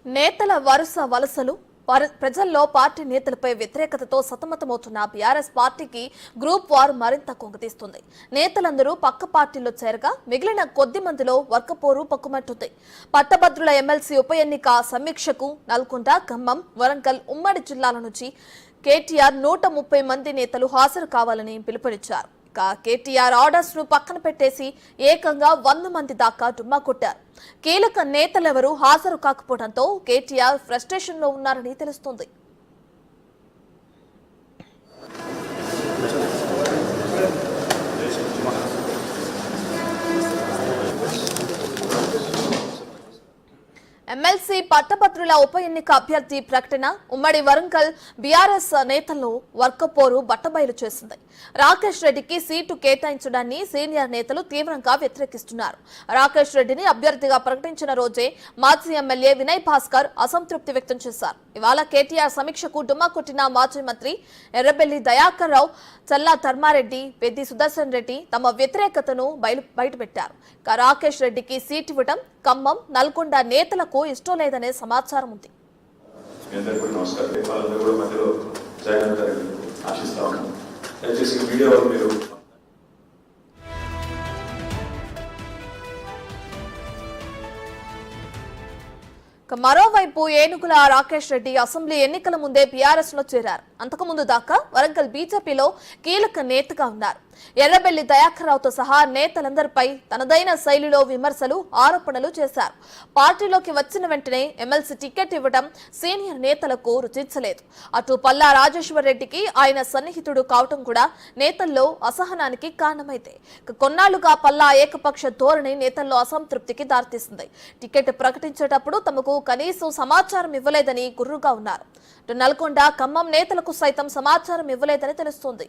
నేతల వలసలు ప్రజల్లో పార్టీ నేతలపై వ్యతిరేకతతో సతమతమవుతున్న బీఆర్ఎస్ పార్టీకి గ్రూప్ వార్ మరింత కొంగతీస్తుంది. నేతలందరూ పక్క పార్టీల్లో చేరగా మిగిలిన కొద్ది మందిలో వర్గపోరు పక్కుమంటుంది. పట్టభద్రుల ఎమ్మెల్సీ ఉప ఎన్నిక సమీక్షకు నల్గొండ, ఖమ్మం, వరంగల్ ఉమ్మడి జిల్లాల నుంచి కేటీఆర్ 130 మంది నేతలు హాజరు కావాలని పిలుపునిచ్చారు. కేటీఆర్ ఆర్డర్స్ ను పక్కన పెట్టేసి ఏకంగా 100 మంది దాకా డుమ్మా కొట్టారు. కీలక నేతలెవరూ హాజరు కాకపోవడంతో కేటీఆర్ ఫ్రస్ట్రేషన్ లో ఉన్నారని తెలుస్తోంది. ఎమ్మెల్సీ పట్టభద్రుల ఉప ఎన్నిక అభ్యర్థి ప్రకటన ఉమ్మడి వరంగల్ బీఆర్ఎస్ నేతల్లో వర్గపోరు బట్టబయలు చేసింది. రాకేష్ రెడ్డికి సీటు కేటాయించడాన్ని సీనియర్ నేతలు తీవ్రంగా వ్యతిరేకిస్తున్నారు. రాకేష్ రెడ్డిని అభ్యర్థిగా ప్రకటించిన రోజే మాజీ ఎమ్మెల్యే వినయ్ భాస్కర్ అసంతృప్తి వ్యక్తం చేశారు. ఇవాళ కేటీఆర్ సమీక్షకు డుమ్మా కొట్టిన మాజీ మంత్రి ఎర్రబెల్లి దయాకర్ రావు, చల్లా ధర్మారెడ్డి, పెద్ది సుదర్శన్ రెడ్డి తమ వ్యతిరేకతను బయటపెట్టారు. రాకేష్ రెడ్డికి సీటు ఇవ్వడం ఖమ్మం, నల్గొండ నేతలకు ఇష్టం లేదనే సమాచారం ఉంది. మరోవైపు ఏనుగుల రాకేష్ రెడ్డి అసెంబ్లీ ఎన్నికల ముందే బీఆర్ఎస్ లో చేరారు. అంతకుముందు దాకా వరంగల్ బీజేపీలో కీలక నేతగా ఉన్నారు. ఎర్రబెల్లి దయాకర్ రావుతో సహా నేతలందరిపై తనదైన శైలిలో విమర్శలు, ఆరోపణలు చేశారు. పార్టీలోకి వచ్చిన వెంటనే ఎమ్మెల్సీ టికెట్ ఇవ్వడం సీనియర్ నేతలకు రుచించలేదు. అటు పల్లా రాజేశ్వర్ రెడ్డికి ఆయన సన్నిహితుడు కావటం కూడా నేతల్లో అసహనానికి కారణమైతే కొన్నాళ్లుగా పల్లా ఏకపక్ష ధోరణి నేతల్లో అసంతృప్తికి దారితీసింది. టికెట్ ప్రకటించేటప్పుడు తమకు కనీసం సమాచారం ఇవ్వలేదని గుర్రుగా ఉన్నారు. నల్గొండ, ఖమ్మం నేతలకు సైతం సమాచారం ఇవ్వలేదని తెలుస్తోంది.